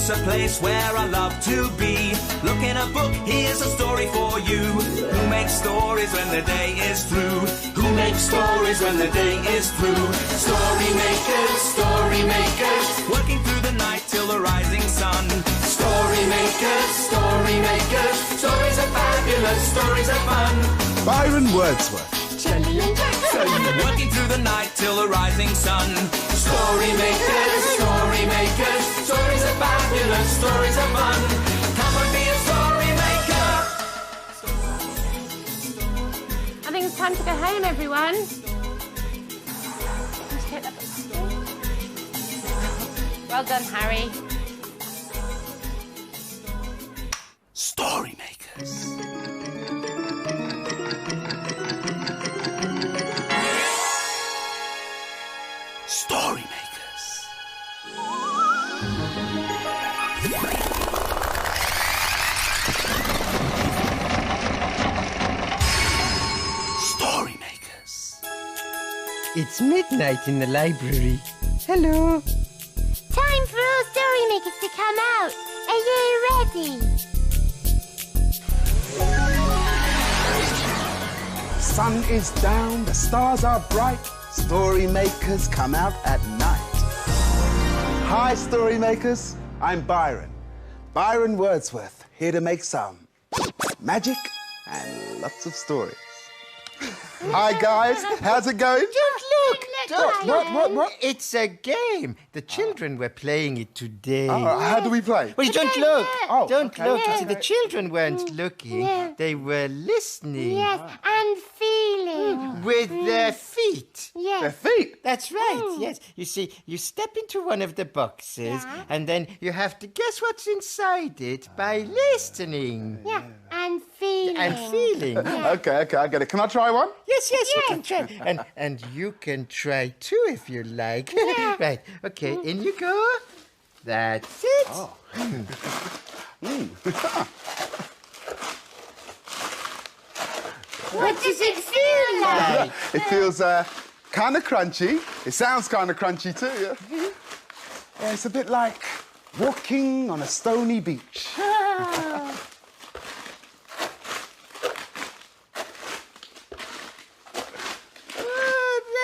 It's a place where I love to be. Look in a book, here's a story for you. Who makes stories when the day is through? Who makes stories when the day is through? Story makers, working through the night till the rising sun. Story makers, stories are fabulous, stories are fun. Byron Wordsworth. Shelley and Jackson. Working through the night till the rising sun. Story makers, stories are fabulous, stories are fun. Come and be a story maker. I think it's time to go home, everyone. Well done, Harry. Story makers. Story makers. Story makers. It's midnight in the library. Hello. Time for all story makers to come out. Are you ready? Sun is down, the stars are bright. Story makers come out at night. Hi, story makers. I'm Byron. Byron Wordsworth, here to make some magic and lots of stories. Hi, guys. How's it going? What? It's a game. The children were playing it today. Oh, how do we play? Well, don't look. Oh, Don't okay. look. You see, the children weren't looking. Yeah. They were listening. Yes, and feeling. With their feet. Their Yes. feet. That's right, yes. You see, you step into one of the boxes Yeah. and then you have to guess what's inside it by listening Yeah, and feeling. and feeling. Okay, I get it. Can I try one? Yes, you can try. And you can try too if you like. Yeah. Right, okay, in you go. That's it. Oh. What does it feel like? It feels kind of crunchy. It sounds kind of crunchy too, yeah? Yeah, it's a bit like walking on a stony beach.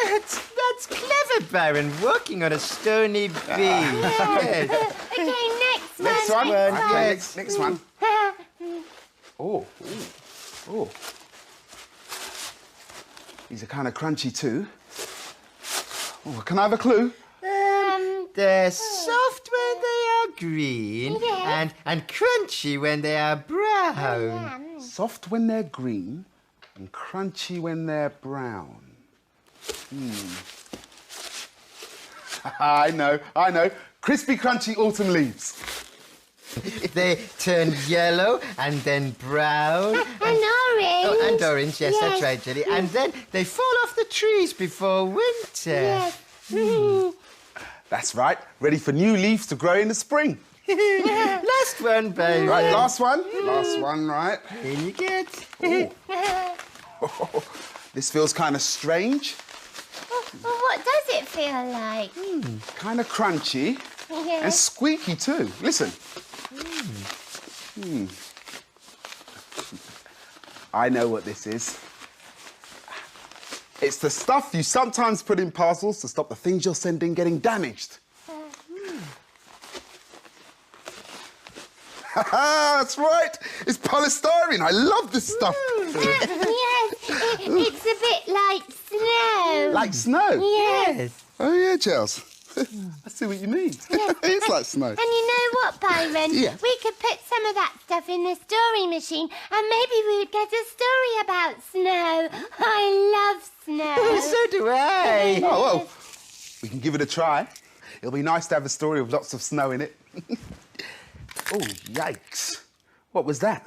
That's clever, Byron, walking on a stony beach. Yes. Okay, next one. Next one. one, Okay, yes. next one. Oh. These are kind of crunchy too. Oh, can I have a clue? They're soft when they are green Yes. and crunchy when they are brown. Soft when they're green and crunchy when they're brown. I know. Crispy, crunchy autumn leaves. They turn yellow and then brown. And orange. Oh, and orange, yes, that's Yes. right, Jelly. And then they fall off the trees before winter. Yes. That's right. Ready for new leaves to grow in the spring. Last one, Byron. Right, last one. Last one, right. In you get. This feels kind of strange. Well, what does it feel like? Kind of crunchy and Yes. squeaky too. Listen. I know what this is. It's the stuff you sometimes put in parcels to stop the things you're sending getting damaged. That's right. It's polystyrene. I love this stuff. Yes, it's a bit like snow. Like snow. Yes. Oh yeah, Chels. I see what you mean. It's like snow. And you know what, Byron? Yeah. We could put some of that stuff in the story machine and maybe we would get a story about snow. I love snow. So do I. Oh, well, we can give it a try. It'll be nice to have a story with lots of snow in it. Oh, yikes. What was that?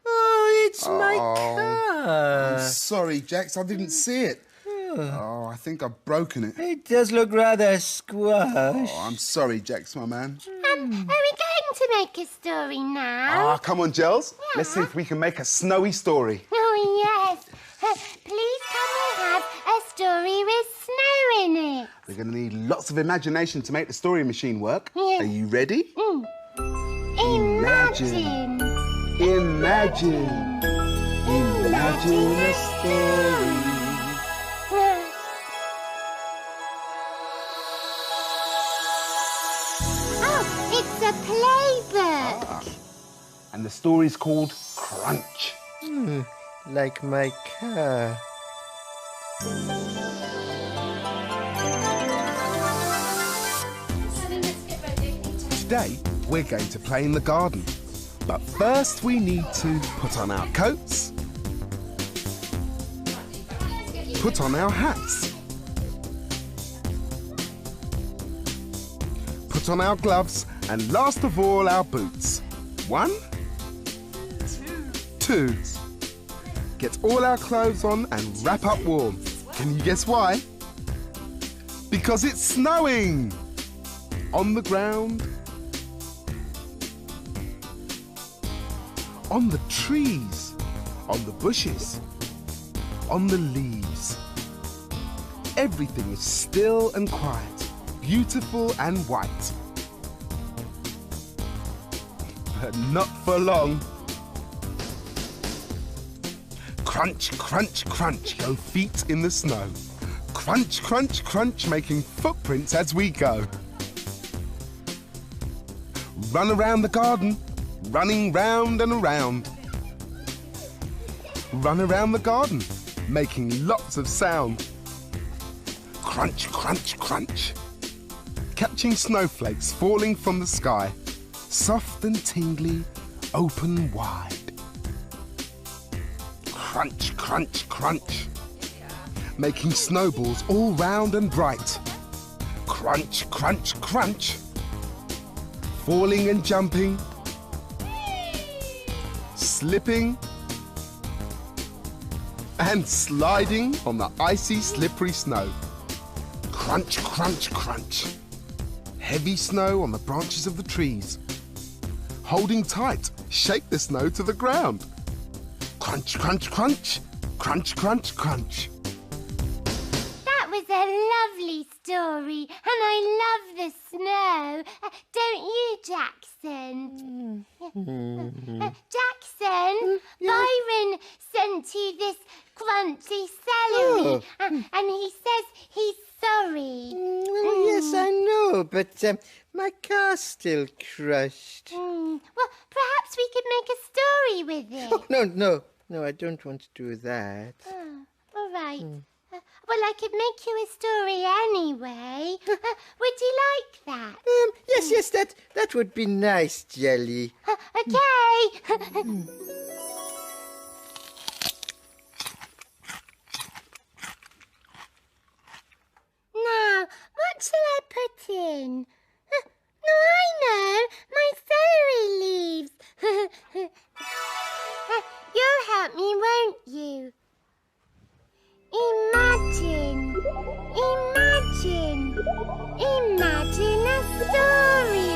Oh, it's my car. I'm sorry, Jax. I didn't see it. Oh, I think I've broken it. It does look rather squashed. Oh, I'm sorry, Jax, my man. Are we going to make a story now? Ah, come on, Gels. Let's see if we can make a snowy story. Oh, yes. Please can we have a story with snow in it? We're going to need lots of imagination to make the story machine work. Yeah. Are you ready? Imagine. Imagine. Imagine a story. Oh, it's a playbook. And the story's called Crunch. Like my car. Today, we're going to play in the garden. But first, we need to put on our coats, put on our hats, put on our gloves, and last of all, our boots. 1, 2. Get all our clothes on and wrap up warm. Can you guess why? Because it's snowing! On the ground, on the trees, on the bushes, on the leaves. Everything is still and quiet, beautiful and white. But not for long. Crunch, crunch, crunch, go feet in the snow. Crunch, crunch, crunch, making footprints as we go. Run around the garden, running round and around. Run around the garden, making lots of sound. Crunch, crunch, crunch. Catching snowflakes falling from the sky. Soft and tingly, open wide. Crunch, crunch, crunch. Making snowballs all round and bright. Crunch, crunch, crunch. Falling and jumping. Slipping and sliding on the icy, slippery snow. Crunch, crunch, crunch. Heavy snow on the branches of the trees. Holding tight, shake the snow to the ground. Crunch, crunch, crunch. Crunch, crunch, crunch. That was a lovely story, and I love the snow. Don't you, Jackson? Jackson, Byron sent you this crunchy celery, and he says he's sorry. Yes, I know, but my car's still crushed. Well, perhaps we could make a story with it. Oh, no, I don't want to do that. All right. Well, I could make you a story anyway. Would you like that? Yes, that would be nice, Jelly. Okay. Now, what shall I put in? No, I know. My celery leaves. You'll help me, won't you? Imagine a story.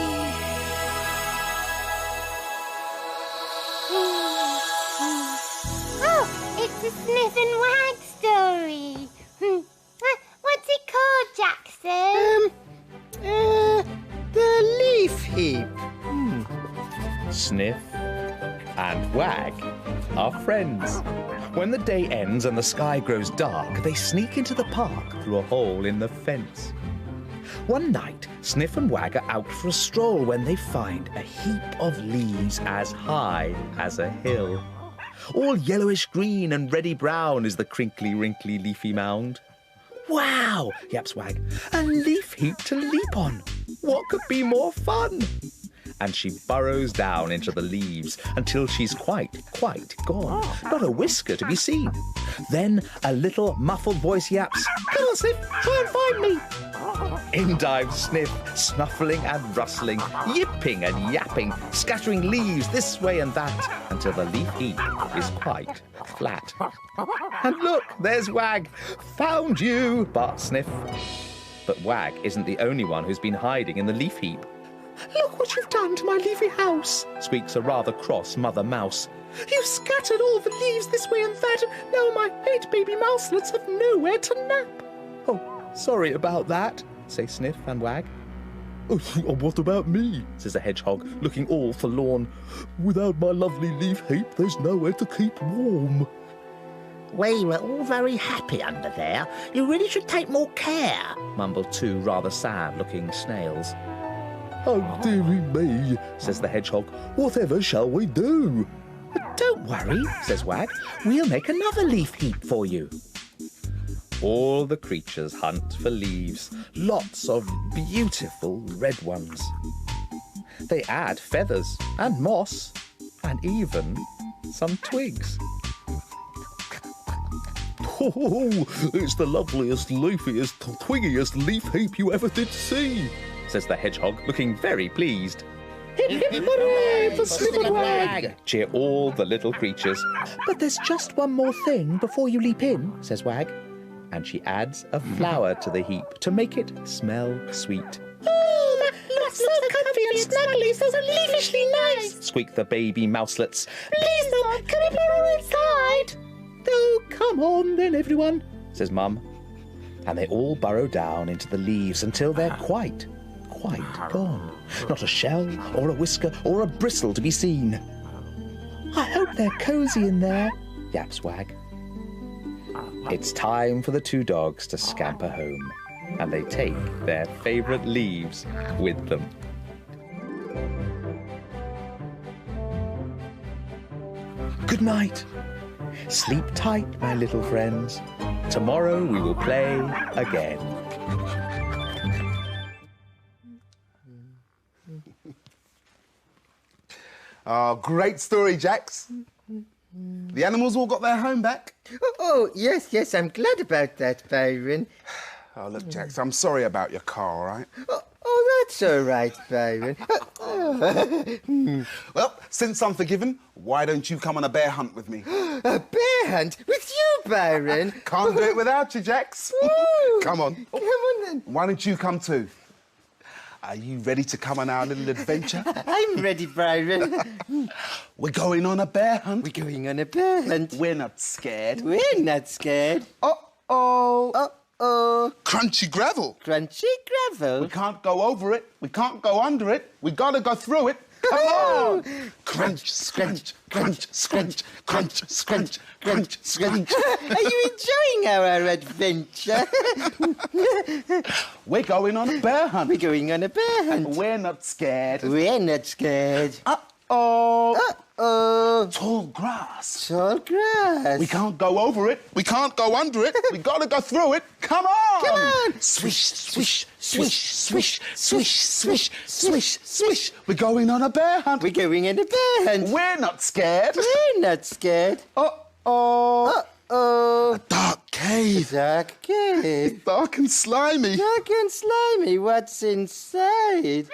Oh, it's a Sniff and Wag story. What's it called, Jackson? The leaf heap. Sniff and Wag are friends. When the day ends and the sky grows dark, they sneak into the park through a hole in the fence. One night, Sniff and Wag are out for a stroll when they find a heap of leaves as high as a hill. All yellowish green and reddy brown is the crinkly, wrinkly, leafy mound. Wow, yaps Wag, a leaf heap to leap on. What could be more fun? And she burrows down into the leaves until she's quite gone. Not a whisker to be seen. Then a little muffled voice yaps, "Come on, Sniff, try and find me." In dives Sniff, snuffling and rustling, yipping and yapping, scattering leaves this way and that, until the leaf heap is quite flat. And look, there's Wag. "Found you," barks Sniff. But Wag isn't the only one who's been hiding in the leaf heap. "Look what you've done to my leafy house," squeaks a rather cross Mother Mouse. "You've scattered all the leaves this way and that, and now my 8 baby mouselets have nowhere to nap." "Oh, sorry about that," say Sniff and Wag. Oh, what about me? Says the hedgehog, looking all forlorn. Without my lovely leaf heap, there's nowhere to keep warm. We were all very happy under there. You really should take more care, mumbled two rather sad-looking snails. Oh, dearie me, says the hedgehog. Whatever shall we do? Don't worry, says Wag. We'll make another leaf heap for you. All the creatures hunt for leaves, lots of beautiful red ones. They add feathers and moss and even some twigs. Oh, it's the loveliest, leafiest, twiggiest leaf heap you ever did see, says the hedgehog, looking very pleased. Hip, hip, hooray for Sniff and Wag! Cheer all the little creatures. But there's just one more thing before you leap in, says Wag. And she adds a flower to the heap to make it smell sweet. Oh, that's so comfy and snuggly, so leafishly nice, squeak the baby mouselets. Please, Mum, can we burrow inside? Oh, come on then, everyone, says Mum. And they all burrow down into the leaves until they're quite gone. Not a shell or a whisker or a bristle to be seen. I hope they're cosy in there, yaps Wag. It's time for the two dogs to scamper home, and they take their favourite leaves with them. Good night. Sleep tight, my little friends. Tomorrow we will play again. Oh, great story, Jax. The animals all got their home back. Oh, yes, I'm glad about that, Byron. Oh, look, Jax, I'm sorry about your car, all right? Oh, that's all right, Byron. Well, since I'm forgiven, why don't you come on a bear hunt with me? A bear hunt? With you, Byron? Can't do it without you, Jax. Come on. Come on, then. Why don't you come too? Are you ready to come on our little adventure? I'm ready, Byron. We're going on a bear hunt. We're going on a bear hunt. We're not scared. We're not scared. Uh-oh. Uh-oh. Crunchy gravel. Crunchy gravel? We can't go over it. We can't go under it. We gotta go through it. Come on! Crunch, scrunch, crunch, scrunch, crunch, scrunch, crunch, scrunch. Are you enjoying our adventure? We're going on a bear hunt. We're going on a bear hunt. We're not scared. We're not scared. Uh-oh. Uh-oh. Tall grass. Tall grass. We can't go over it. We can't go under it. We gotta go through it. Come on! Come on! Swish, swish, swish, swish, swish, swish, swish, swish. We're going on a bear hunt. We're going on a bear hunt. We're not scared. We're not scared. Uh-oh. Uh-oh. A dark cave. Dark cave. Dark and slimy. Dark and slimy. What's inside?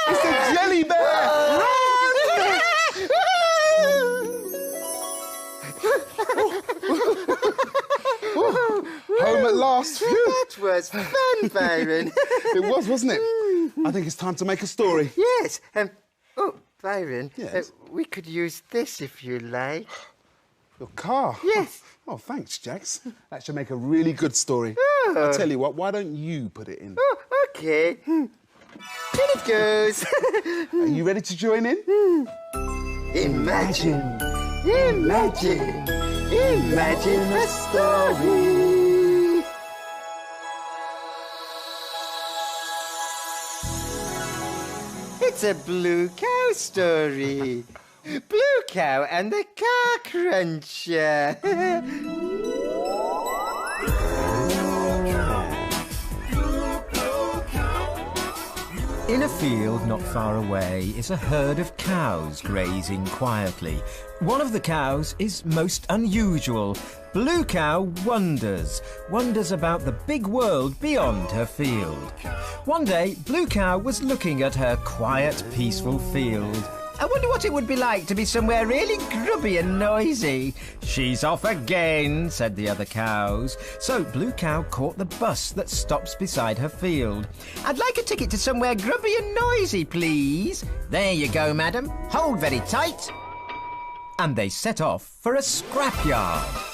It's a jelly bear. Run! Home at last. Phew. That was fun, Byron. It was, wasn't it? I think it's time to make a story. Yes. Byron. Yes? We could use this if you like. Your car? Yes. Oh, thanks, Jax. That should make a really good story. I'll tell you what, why don't you put it in? Oh, OK. In it goes. Are you ready to join in? Imagine a story. It's a blue cow story. Blue cow and the car cruncher. In a field not far away is a herd of cows grazing quietly. One of the cows is most unusual. Blue Cow wonders about the big world beyond her field. One day, Blue Cow was looking at her quiet, peaceful field. I wonder what it would be like to be somewhere really grubby and noisy. She's off again, said the other cows. So Blue Cow caught the bus that stops beside her field. I'd like a ticket to somewhere grubby and noisy, please. There you go, madam. Hold very tight. And they set off for a scrapyard.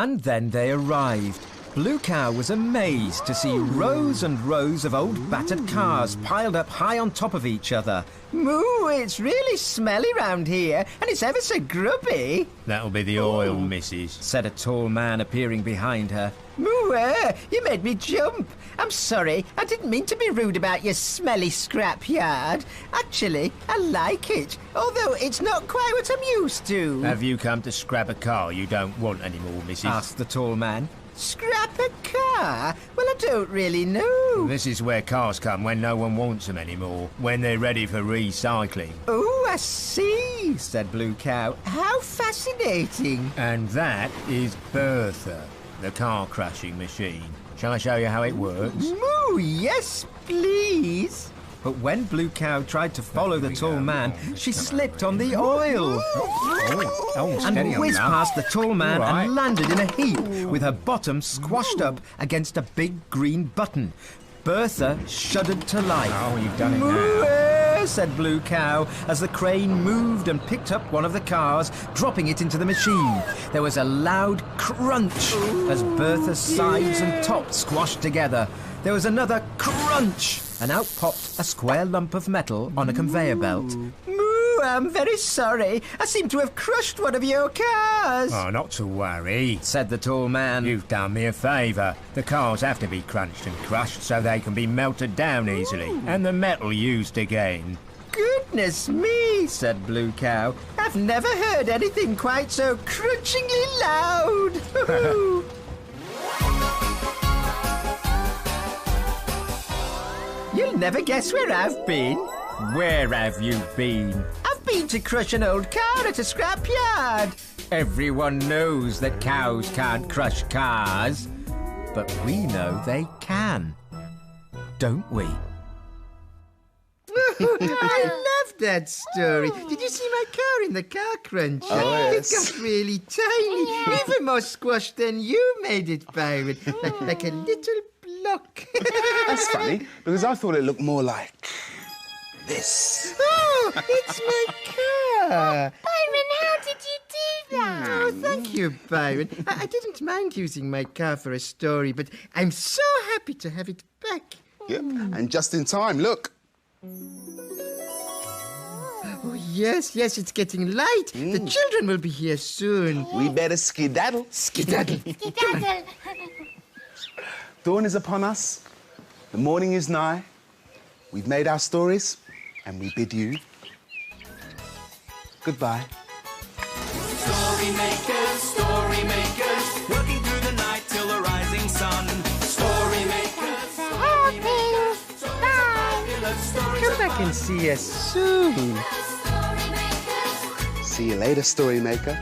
And then they arrived. Blue Cow was amazed to see rows and rows of old battered cars piled up high on top of each other. Moo, it's really smelly round here, and it's ever so grubby. That'll be the oil, missus, said a tall man appearing behind her. Moo, you made me jump. I'm sorry, I didn't mean to be rude about your smelly scrapyard. Actually, I like it, although it's not quite what I'm used to. Have you come to scrap a car you don't want anymore, missus? Asked the tall man. Scrap a car? Well, I don't really know. This is where cars come when no one wants them anymore, when they're ready for recycling. Oh, I see, said Blue Cow. How fascinating. And that is Bertha, the car crushing machine. Shall I show you how it works? Moo, yes, please. But when Blue Cow tried to follow the tall man, she slipped on the oil and whizzed past the tall man and landed in a heap with her bottom squashed up against a big green button. Bertha shuddered to life. Oh, you've done it now, said Blue Cow as the crane moved and picked up one of the cars, dropping it into the machine. There was a loud crunch as Bertha's sides and top squashed together. There was another crunch, and out popped a square lump of metal on a conveyor belt. Moo, I'm very sorry. I seem to have crushed one of your cars. Oh, not to worry, said the tall man. You've done me a favour. The cars have to be crunched and crushed so they can be melted down easily, and the metal used again. Goodness me, said Blue Cow. I've never heard anything quite so crunchingly loud. You'll never guess where I've been. Where have you been? I've been to crush an old car at a scrapyard. Everyone knows that cows can't crush cars. But we know they can. Don't we? I love that story. Did you see my car in the car cruncher? Oh, yes. It got really tiny. Even more squashed than you made it, Byron. Like a little block. That's funny, because I thought it looked more like this. Oh, it's my car. Byron, how did you do that? Oh, thank you, Byron. I didn't mind using my car for a story, but I'm so happy to have it back. Yep, and just in time, look. Oh, yes, it's getting light. The children will be here soon. We better skedaddle. Skedaddle. Skedaddle. Dawn is upon us. The morning is nigh. We've made our stories, and we bid you goodbye. Story makers, working through the night till the rising sun. Story makers, Come back and see us soon. See you later, Story Maker.